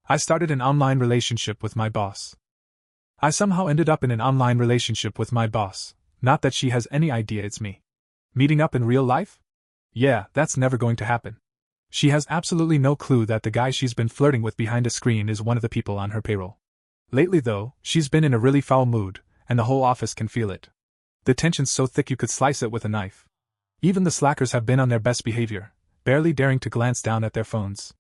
I started an online relationship with my boss. I somehow ended up in an online relationship with my boss, not that she has any idea it's me. Meeting up in real life? Yeah, that's never going to happen. She has absolutely no clue that the guy she's been flirting with behind a screen is one of the people on her payroll. Lately though, she's been in a really foul mood, and the whole office can feel it. The tension's so thick you could slice it with a knife. Even the slackers have been on their best behavior, barely daring to glance down at their phones.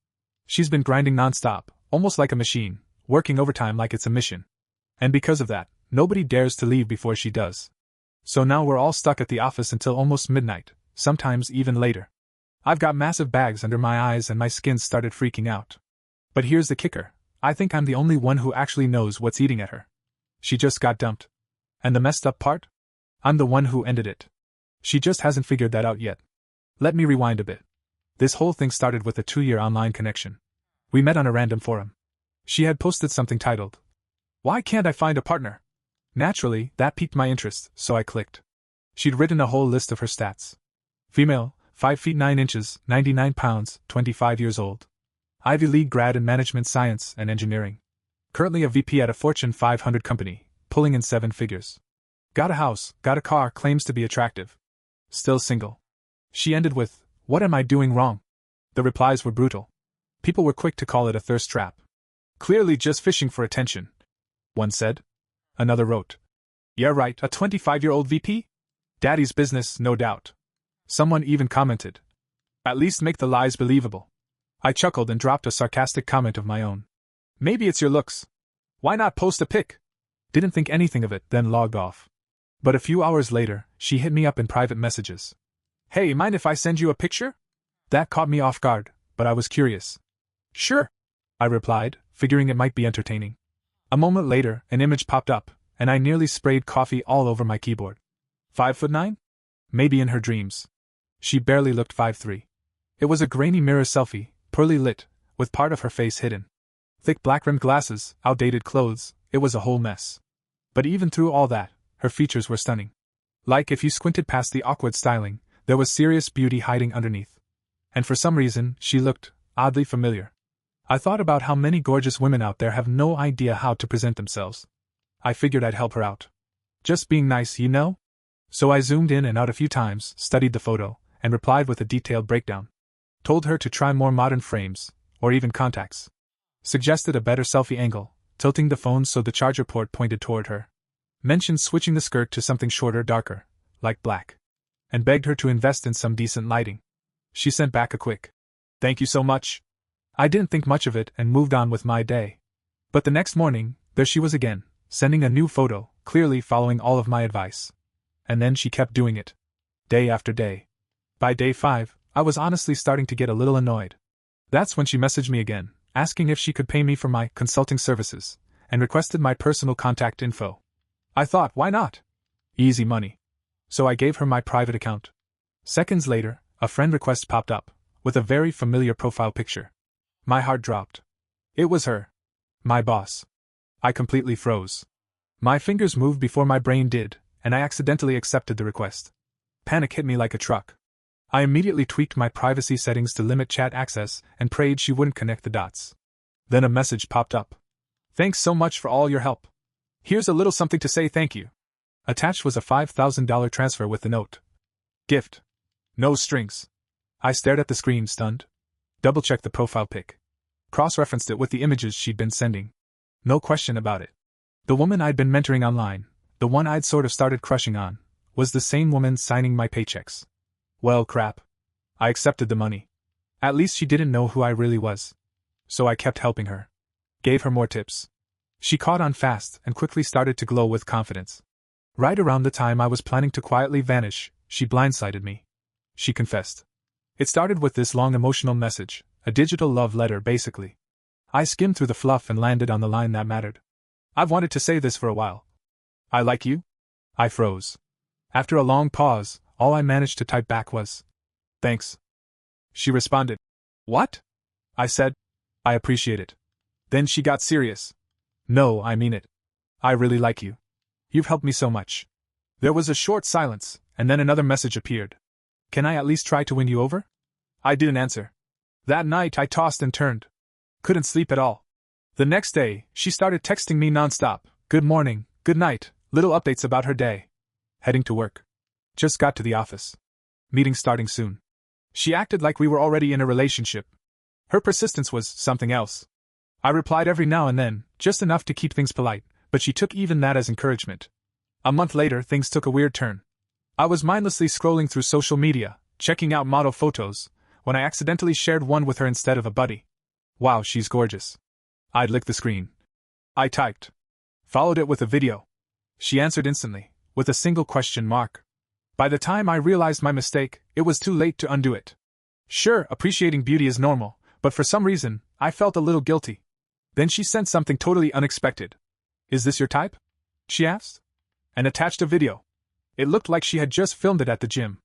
She's been grinding nonstop, almost like a machine, working overtime like it's a mission. And because of that, nobody dares to leave before she does. So now we're all stuck at the office until almost midnight, sometimes even later. I've got massive bags under my eyes and my skin started freaking out. But here's the kicker, I think I'm the only one who actually knows what's eating at her. She just got dumped. And the messed up part? I'm the one who ended it. She just hasn't figured that out yet. Let me rewind a bit. This whole thing started with a 2-year online connection. We met on a random forum. She had posted something titled, "Why can't I find a partner?" Naturally, that piqued my interest, so I clicked. She'd written a whole list of her stats. Female, 5 feet 9 inches, 99 pounds, 25 years old. Ivy League grad in management science and engineering. Currently a VP at a Fortune 500 company, pulling in 7 figures. Got a house, got a car, claims to be attractive. Still single. She ended with, "What am I doing wrong?" The replies were brutal. People were quick to call it a thirst trap. "Clearly just fishing for attention," one said. Another wrote, "Yeah right, a 25-year-old VP? Daddy's business, no doubt." Someone even commented, "At least make the lies believable." I chuckled and dropped a sarcastic comment of my own. "Maybe it's your looks. Why not post a pic?" Didn't think anything of it, then logged off. But a few hours later, she hit me up in private messages. "Hey, mind if I send you a picture?" That caught me off guard, but I was curious. "Sure," I replied, figuring it might be entertaining. A moment later, an image popped up, and I nearly sprayed coffee all over my keyboard. 5'9"? Maybe in her dreams. She barely looked 5'3". It was a grainy mirror selfie, poorly lit, with part of her face hidden. Thick black-rimmed glasses, outdated clothes, it was a whole mess. But even through all that, her features were stunning. Like if you squinted past the awkward styling, there was serious beauty hiding underneath. And for some reason, she looked oddly familiar. I thought about how many gorgeous women out there have no idea how to present themselves. I figured I'd help her out. Just being nice, you know? So I zoomed in and out a few times, studied the photo, and replied with a detailed breakdown. Told her to try more modern frames, or even contacts. Suggested a better selfie angle, tilting the phone so the charger port pointed toward her. Mentioned switching the skirt to something shorter, darker, like black. And begged her to invest in some decent lighting. She sent back a quick, "Thank you so much." I didn't think much of it and moved on with my day. But the next morning, there she was again, sending a new photo, clearly following all of my advice. And then she kept doing it. Day after day. By day 5, I was honestly starting to get a little annoyed. That's when she messaged me again, asking if she could pay me for my consulting services, and requested my personal contact info. I thought, why not? Easy money. So I gave her my private account. Seconds later, a friend request popped up, with a very familiar profile picture. My heart dropped. It was her. My boss. I completely froze. My fingers moved before my brain did, and I accidentally accepted the request. Panic hit me like a truck. I immediately tweaked my privacy settings to limit chat access and prayed she wouldn't connect the dots. Then a message popped up. "Thanks so much for all your help. Here's a little something to say thank you." Attached was a $5,000 transfer with the note. "Gift. No strings." I stared at the screen, stunned. Double-checked the profile pic. Cross-referenced it with the images she'd been sending. No question about it. The woman I'd been mentoring online, the one I'd sort of started crushing on, was the same woman signing my paychecks. Well, crap. I accepted the money. At least she didn't know who I really was. So I kept helping her. Gave her more tips. She caught on fast and quickly started to glow with confidence. Right around the time I was planning to quietly vanish, she blindsided me. She confessed. It started with this long emotional message, a digital love letter basically. I skimmed through the fluff and landed on the line that mattered. "I've wanted to say this for a while. I like you?" I froze. After a long pause, all I managed to type back was, "Thanks." She responded, "What?" I said, "I appreciate it." Then she got serious. "No, I mean it. I really like you. You've helped me so much." There was a short silence, and then another message appeared. "Can I at least try to win you over?" I didn't answer. That night I tossed and turned. Couldn't sleep at all. The next day, she started texting me nonstop. Good morning, good night, little updates about her day. Heading to work. Just got to the office. Meeting starting soon. She acted like we were already in a relationship. Her persistence was something else. I replied every now and then, just enough to keep things polite, but she took even that as encouragement. A month later, things took a weird turn. I was mindlessly scrolling through social media, checking out model photos, when I accidentally shared one with her instead of a buddy. Wow, she's gorgeous. I'd licked the screen. I typed. Followed it with a video. She answered instantly, with a single question mark. By the time I realized my mistake, it was too late to undo it. Sure, appreciating beauty is normal, but for some reason, I felt a little guilty. Then she sent something totally unexpected. Is this your type? She asked. And attached a video. It looked like she had just filmed it at the gym.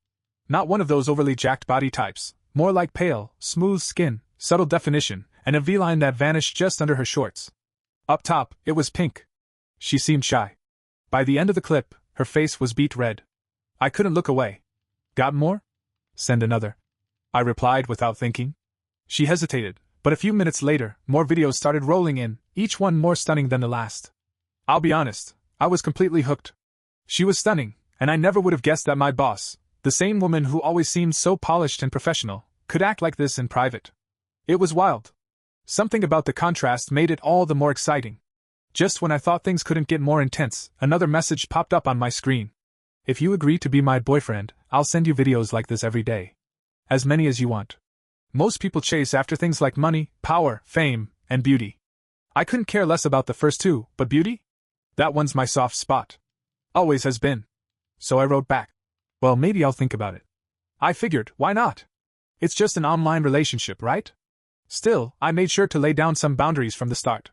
Not one of those overly jacked body types, more like pale, smooth skin, subtle definition, and a V-line that vanished just under her shorts. Up top, it was pink. She seemed shy. By the end of the clip, her face was beet red. I couldn't look away. Got more? Send another. I replied without thinking. She hesitated, but a few minutes later, more videos started rolling in, each one more stunning than the last. I'll be honest, I was completely hooked. She was stunning, and I never would have guessed that my boss, the same woman who always seemed so polished and professional, could act like this in private. It was wild. Something about the contrast made it all the more exciting. Just when I thought things couldn't get more intense, another message popped up on my screen. If you agree to be my boyfriend, I'll send you videos like this every day. As many as you want. Most people chase after things like money, power, fame, and beauty. I couldn't care less about the first two, but beauty? That one's my soft spot. Always has been. So I wrote back. Well, maybe I'll think about it. I figured, why not? It's just an online relationship, right? Still, I made sure to lay down some boundaries from the start.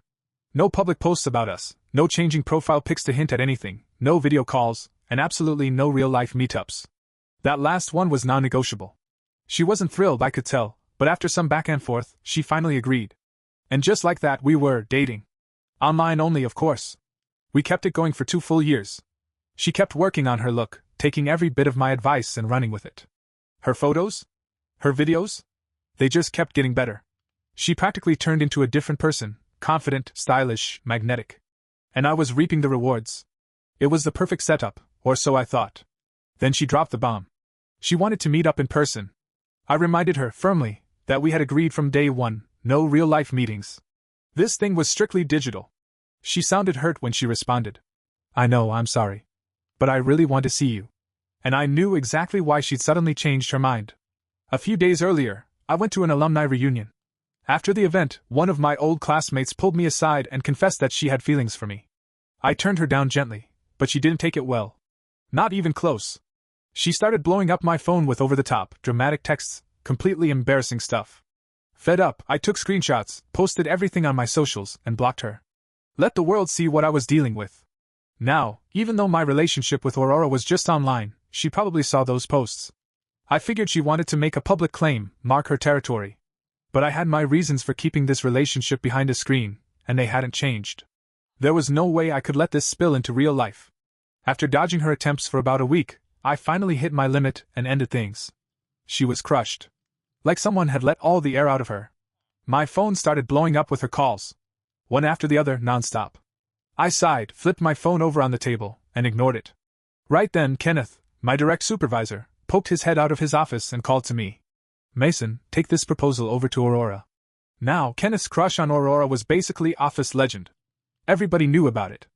No public posts about us, no changing profile pics to hint at anything, no video calls, and absolutely no real-life meetups. That last one was non-negotiable. She wasn't thrilled, I could tell, but after some back and forth, she finally agreed. And just like that, we were dating. Online only, of course. We kept it going for 2 full years. She kept working on her look, taking every bit of my advice and running with it. Her photos? Her videos? They just kept getting better. She practically turned into a different person, confident, stylish, magnetic. And I was reaping the rewards. It was the perfect setup, or so I thought. Then she dropped the bomb. She wanted to meet up in person. I reminded her, firmly, that we had agreed from day one, no real-life meetings. This thing was strictly digital. She sounded hurt when she responded. I know, I'm sorry. But I really want to see you. And I knew exactly why she'd suddenly changed her mind. A few days earlier, I went to an alumni reunion. After the event, one of my old classmates pulled me aside and confessed that she had feelings for me. I turned her down gently, but she didn't take it well. Not even close. She started blowing up my phone with over-the-top, dramatic texts, completely embarrassing stuff. Fed up, I took screenshots, posted everything on my socials, and blocked her. Let the world see what I was dealing with. Now, even though my relationship with Aurora was just online, she probably saw those posts. I figured she wanted to make a public claim, mark her territory. But I had my reasons for keeping this relationship behind a screen, and they hadn't changed. There was no way I could let this spill into real life. After dodging her attempts for about a week, I finally hit my limit and ended things. She was crushed. Like someone had let all the air out of her. My phone started blowing up with her calls. One after the other, nonstop. I sighed, flipped my phone over on the table, and ignored it. Right then, Kenneth, my direct supervisor, poked his head out of his office and called to me. Mason, take this proposal over to Aurora. Now, Kenneth's crush on Aurora was basically office legend. Everybody knew about it.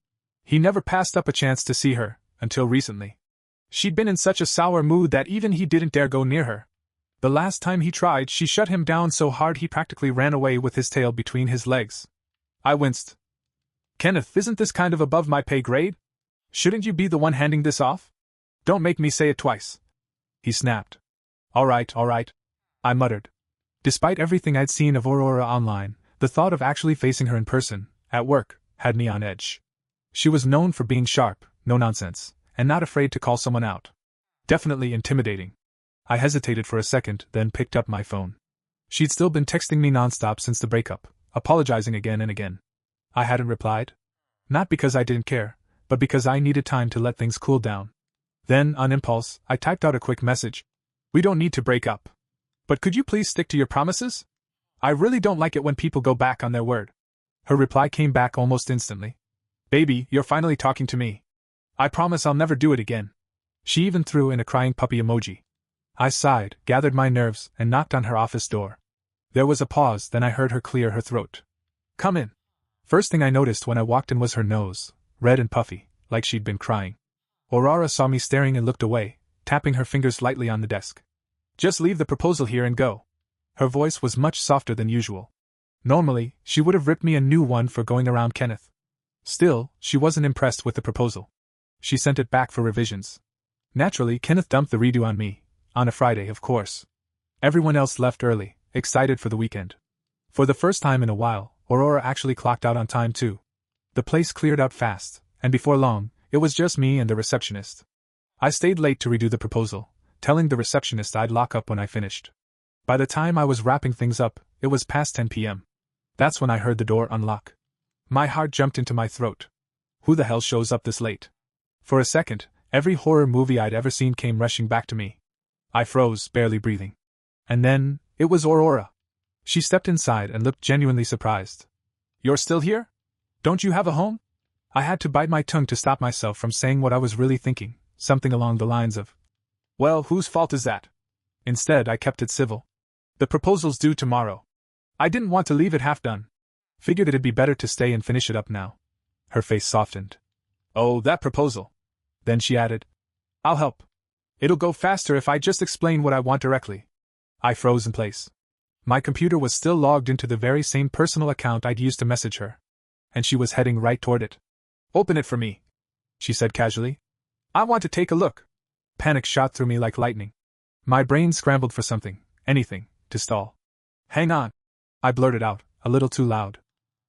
He never passed up a chance to see her, until recently. She'd been in such a sour mood that even he didn't dare go near her. The last time he tried, she shut him down so hard he practically ran away with his tail between his legs. I winced. Kenneth, isn't this kind of above my pay grade? Shouldn't you be the one handing this off? Don't make me say it twice. He snapped. All right, I muttered. Despite everything I'd seen of Aurora online, the thought of actually facing her in person, at work, had me on edge. She was known for being sharp, no nonsense, and not afraid to call someone out. Definitely intimidating. I hesitated for a second, then picked up my phone. She'd still been texting me nonstop since the breakup, apologizing again and again. I hadn't replied. Not because I didn't care, but because I needed time to let things cool down. Then, on impulse, I typed out a quick message. We don't need to break up. But could you please stick to your promises? I really don't like it when people go back on their word. Her reply came back almost instantly. Baby, you're finally talking to me. I promise I'll never do it again. She even threw in a crying puppy emoji. I sighed, gathered my nerves, and knocked on her office door. There was a pause, then I heard her clear her throat. Come in. First thing I noticed when I walked in was her nose, red and puffy, like she'd been crying. Aurora saw me staring and looked away, tapping her fingers lightly on the desk. Just leave the proposal here and go. Her voice was much softer than usual. Normally, she would have ripped me a new one for going around Kenneth. Still, she wasn't impressed with the proposal. She sent it back for revisions. Naturally, Kenneth dumped the redo on me, on a Friday, of course. Everyone else left early, excited for the weekend. For the first time in a while, Aurora actually clocked out on time too. The place cleared out fast, and before long, it was just me and the receptionist. I stayed late to redo the proposal, telling the receptionist I'd lock up when I finished. By the time I was wrapping things up, it was past 10 p.m. That's when I heard the door unlock. My heart jumped into my throat. Who the hell shows up this late? For a second, every horror movie I'd ever seen came rushing back to me. I froze, barely breathing. And then, it was Aurora. She stepped inside and looked genuinely surprised. You're still here? Don't you have a home? I had to bite my tongue to stop myself from saying what I was really thinking, something along the lines of, well, whose fault is that? Instead, I kept it civil. The proposal's due tomorrow. I didn't want to leave it half done. Figured it'd be better to stay and finish it up now. Her face softened. Oh, that proposal. Then she added, I'll help. It'll go faster if I just explain what I want directly. I froze in place. My computer was still logged into the very same personal account I'd used to message her. And she was heading right toward it. Open it for me, she said casually. I want to take a look. Panic shot through me like lightning. My brain scrambled for something, anything, to stall. Hang on, I blurted out, a little too loud.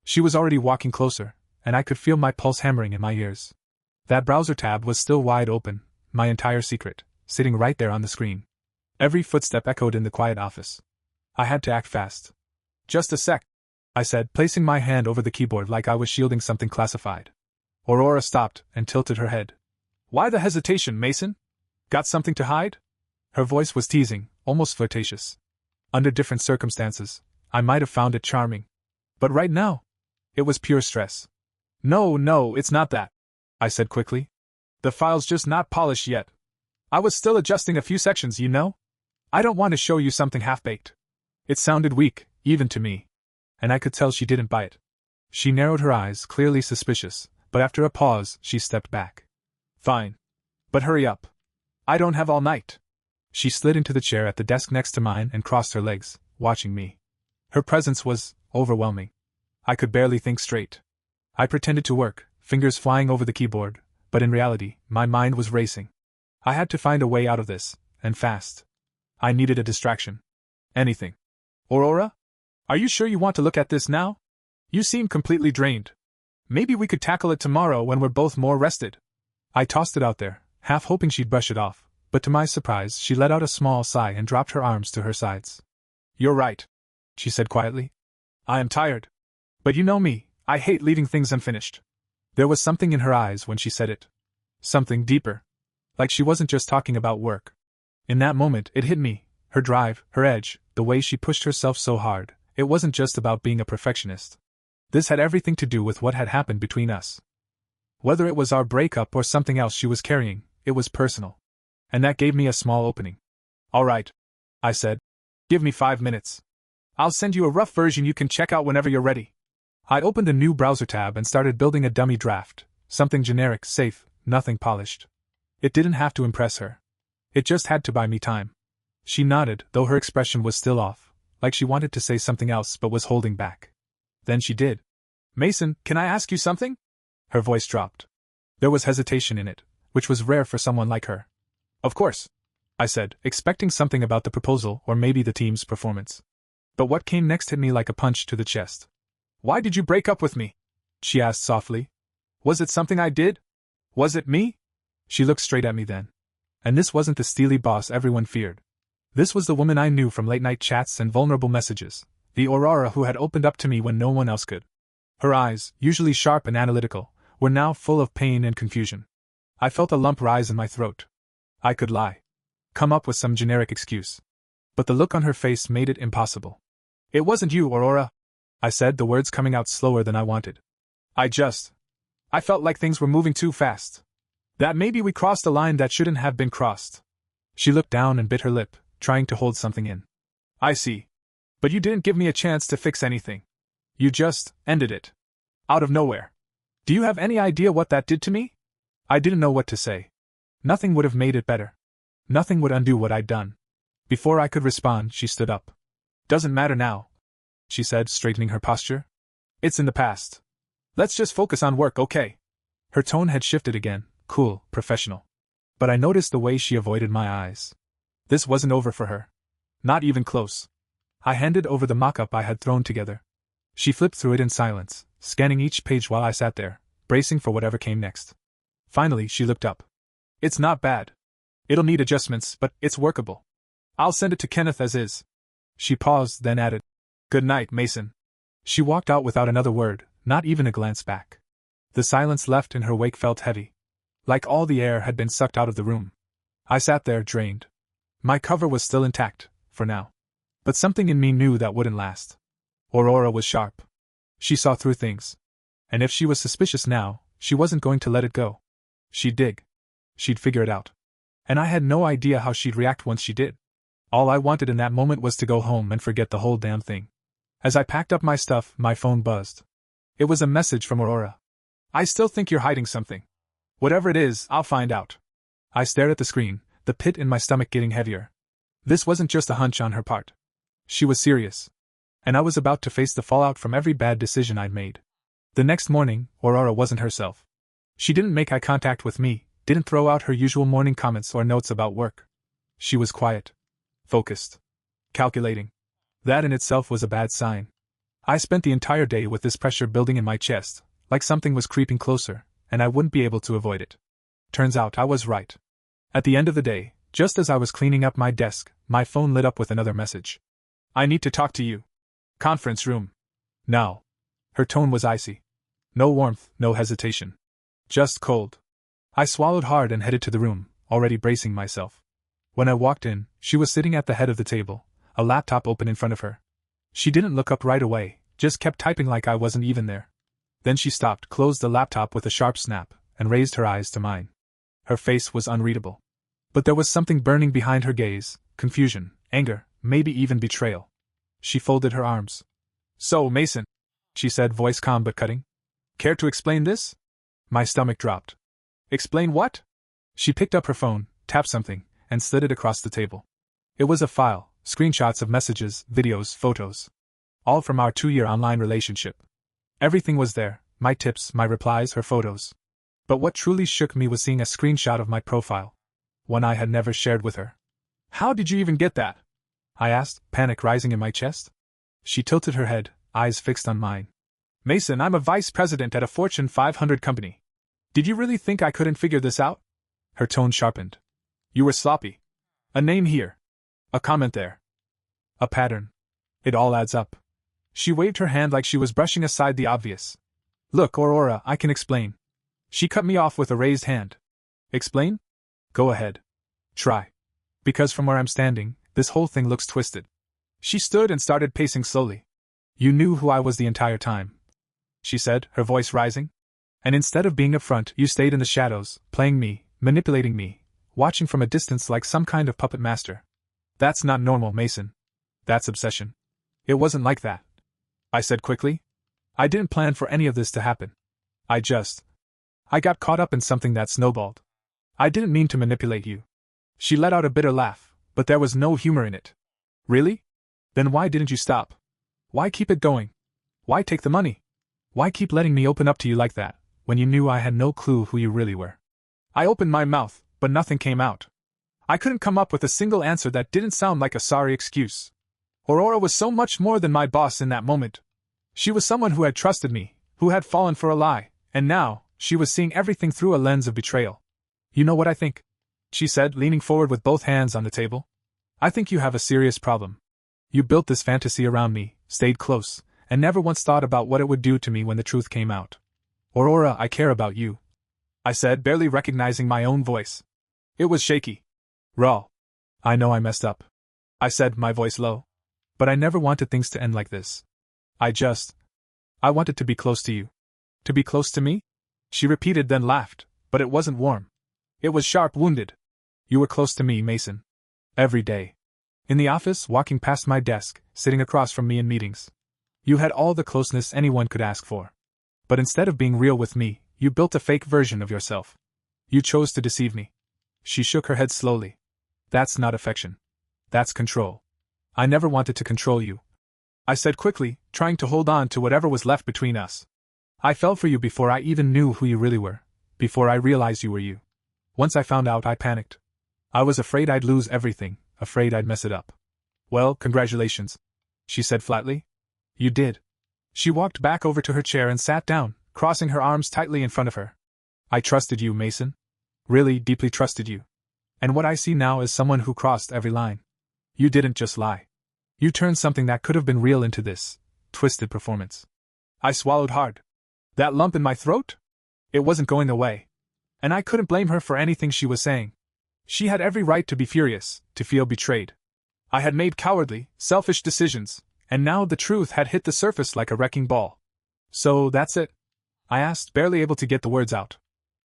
She was already walking closer, and I could feel my pulse hammering in my ears. That browser tab was still wide open, my entire secret, sitting right there on the screen. Every footstep echoed in the quiet office. I had to act fast. Just a sec, I said, placing my hand over the keyboard like I was shielding something classified. Aurora stopped and tilted her head. Why the hesitation, Mason? Got something to hide? Her voice was teasing, almost flirtatious. Under different circumstances, I might have found it charming. But right now, it was pure stress. No, it's not that, I said quickly. The file's just not polished yet. I was still adjusting a few sections, you know? I don't want to show you something half-baked. It sounded weak, even to me. And I could tell she didn't buy it. She narrowed her eyes, clearly suspicious, but after a pause, she stepped back. Fine. But hurry up. I don't have all night. She slid into the chair at the desk next to mine and crossed her legs, watching me. Her presence was overwhelming. I could barely think straight. I pretended to work, fingers flying over the keyboard, but in reality, my mind was racing. I had to find a way out of this, and fast. I needed a distraction. Anything. Aurora? Are you sure you want to look at this now? You seem completely drained. Maybe we could tackle it tomorrow when we're both more rested. I tossed it out there, half hoping she'd brush it off, but to my surprise, she let out a small sigh and dropped her arms to her sides. You're right, she said quietly. I am tired. But you know me, I hate leaving things unfinished. There was something in her eyes when she said it. Something deeper. Like she wasn't just talking about work. In that moment, it hit me, her drive, her edge, the way she pushed herself so hard. It wasn't just about being a perfectionist. This had everything to do with what had happened between us. Whether it was our breakup or something else she was carrying, it was personal. And that gave me a small opening. All right, I said. Give me 5 minutes. I'll send you a rough version you can check out whenever you're ready. I opened a new browser tab and started building a dummy draft, something generic, safe, nothing polished. It didn't have to impress her. It just had to buy me time. She nodded, though her expression was still off, like she wanted to say something else but was holding back. Then she did. Mason, can I ask you something? Her voice dropped. There was hesitation in it, which was rare for someone like her. Of course, I said, expecting something about the proposal or maybe the team's performance. But what came next hit me like a punch to the chest. Why did you break up with me? She asked softly. Was it something I did? Was it me? She looked straight at me then. And this wasn't the steely boss everyone feared. This was the woman I knew from late-night chats and vulnerable messages, the Aurora who had opened up to me when no one else could. Her eyes, usually sharp and analytical, were now full of pain and confusion. I felt a lump rise in my throat. I could lie. Come up with some generic excuse. But the look on her face made it impossible. It wasn't you, Aurora. I said, the words coming out slower than I wanted. I felt like things were moving too fast. That maybe we crossed a line that shouldn't have been crossed. She looked down and bit her lip, trying to hold something in. I see. But you didn't give me a chance to fix anything. You just ended it. Out of nowhere. Do you have any idea what that did to me? I didn't know what to say. Nothing would have made it better. Nothing would undo what I'd done. Before I could respond, she stood up. Doesn't matter now, she said, straightening her posture. It's in the past. Let's just focus on work, okay? Her tone had shifted again, cool, professional. But I noticed the way she avoided my eyes. This wasn't over for her. Not even close. I handed over the mock-up I had thrown together. She flipped through it in silence, scanning each page while I sat there, bracing for whatever came next. Finally, she looked up. It's not bad. It'll need adjustments, but it's workable. I'll send it to Kenneth as is. She paused, then added, Good night, Mason. She walked out without another word, not even a glance back. The silence left in her wake felt heavy. Like all the air had been sucked out of the room. I sat there, drained. My cover was still intact, for now. But something in me knew that wouldn't last. Aurora was sharp. She saw through things. And if she was suspicious now, she wasn't going to let it go. She'd dig. She'd figure it out. And I had no idea how she'd react once she did. All I wanted in that moment was to go home and forget the whole damn thing. As I packed up my stuff, my phone buzzed. It was a message from Aurora. I still think you're hiding something. Whatever it is, I'll find out. I stared at the screen, the pit in my stomach getting heavier. This wasn't just a hunch on her part. She was serious. And I was about to face the fallout from every bad decision I'd made. The next morning, Aurora wasn't herself. She didn't make eye contact with me, didn't throw out her usual morning comments or notes about work. She was quiet. Focused. Calculating. That in itself was a bad sign. I spent the entire day with this pressure building in my chest, like something was creeping closer, and I wouldn't be able to avoid it. Turns out I was right. At the end of the day, just as I was cleaning up my desk, my phone lit up with another message. I need to talk to you. Conference room. Now. Her tone was icy. No warmth, no hesitation. Just cold. I swallowed hard and headed to the room, already bracing myself. When I walked in, she was sitting at the head of the table, a laptop open in front of her. She didn't look up right away, just kept typing like I wasn't even there. Then she stopped, closed the laptop with a sharp snap, and raised her eyes to mine. Her face was unreadable. But there was something burning behind her gaze, confusion, anger, maybe even betrayal. She folded her arms. So, Mason, she said, voice calm but cutting. Care to explain this? My stomach dropped. Explain what? She picked up her phone, tapped something, and slid it across the table. It was a file, screenshots of messages, videos, photos. All from our 2-year online relationship. Everything was there, my tips, my replies, her photos. But what truly shook me was seeing a screenshot of my profile. One I had never shared with her. How did you even get that? I asked, panic rising in my chest. She tilted her head, eyes fixed on mine. Mason, I'm a vice president at a Fortune 500 company. Did you really think I couldn't figure this out? Her tone sharpened. You were sloppy. A name here. A comment there. A pattern. It all adds up. She waved her hand like she was brushing aside the obvious. Look, Aurora, I can explain. She cut me off with a raised hand. Explain? Go ahead. Try. Because from where I'm standing, this whole thing looks twisted. She stood and started pacing slowly. You knew who I was the entire time, she said, her voice rising. And instead of being up front, you stayed in the shadows, playing me, manipulating me, watching from a distance like some kind of puppet master. That's not normal, Mason. That's obsession. It wasn't like that, I said quickly. I didn't plan for any of this to happen. I got caught up in something that snowballed. I didn't mean to manipulate you. She let out a bitter laugh, but there was no humor in it. Really? Then why didn't you stop? Why keep it going? Why take the money? Why keep letting me open up to you like that, when you knew I had no clue who you really were? I opened my mouth, but nothing came out. I couldn't come up with a single answer that didn't sound like a sorry excuse. Aurora was so much more than my boss in that moment. She was someone who had trusted me, who had fallen for a lie, and now, she was seeing everything through a lens of betrayal. You know what I think? She said, leaning forward with both hands on the table. I think you have a serious problem. You built this fantasy around me, stayed close, and never once thought about what it would do to me when the truth came out. Aurora, I care about you, I said, barely recognizing my own voice. It was shaky. Raw. I know I messed up, I said, my voice low. But I never wanted things to end like this. I just I wanted to be close to you. To be close to me? She repeated, then laughed, but it wasn't warm. It was sharp, wounded. You were close to me, Mason. Every day. In the office, walking past my desk, sitting across from me in meetings. You had all the closeness anyone could ask for. But instead of being real with me, you built a fake version of yourself. You chose to deceive me. She shook her head slowly. That's not affection. That's control. I never wanted to control you, I said quickly, trying to hold on to whatever was left between us. I fell for you before I even knew who you really were, before I realized you were you. Once I found out, I panicked. I was afraid I'd lose everything, afraid I'd mess it up. Well, congratulations, she said flatly. You did. She walked back over to her chair and sat down, crossing her arms tightly in front of her. I trusted you, Mason. Really, deeply trusted you. And what I see now is someone who crossed every line. You didn't just lie. You turned something that could have been real into this twisted performance. I swallowed hard. That lump in my throat? It wasn't going away. And I couldn't blame her for anything she was saying. She had every right to be furious, to feel betrayed. I had made cowardly, selfish decisions, and now the truth had hit the surface like a wrecking ball. So that's it? I asked, barely able to get the words out.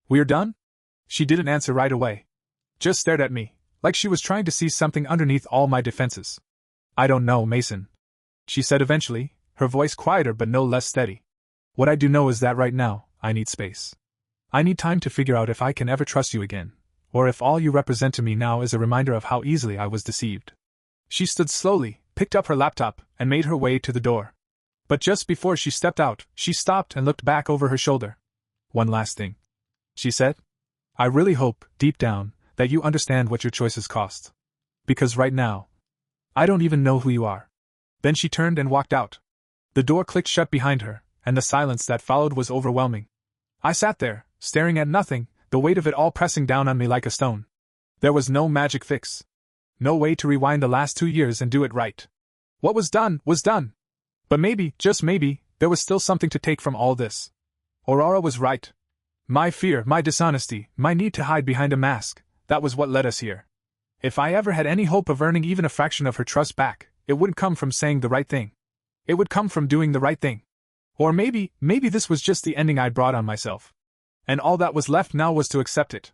We're done? She didn't answer right away. Just stared at me, like she was trying to see something underneath all my defenses. I don't know, Mason, she said eventually, her voice quieter but no less steady. What I do know is that right now, I need space. I need time to figure out if I can ever trust you again, or if all you represent to me now is a reminder of how easily I was deceived. She stood slowly, picked up her laptop, and made her way to the door. But just before she stepped out, she stopped and looked back over her shoulder. One last thing, she said. I really hope, deep down, that you understand what your choices cost. Because right now, I don't even know who you are. Then she turned and walked out. The door clicked shut behind her, and the silence that followed was overwhelming. I sat there, staring at nothing, the weight of it all pressing down on me like a stone. There was no magic fix. No way to rewind the last 2 years and do it right. What was done, was done. But maybe, just maybe, there was still something to take from all this. Aurora was right. My fear, my dishonesty, my need to hide behind a mask, that was what led us here. If I ever had any hope of earning even a fraction of her trust back, it wouldn't come from saying the right thing. It would come from doing the right thing. Or maybe this was just the ending I'd brought on myself. And all that was left now was to accept it,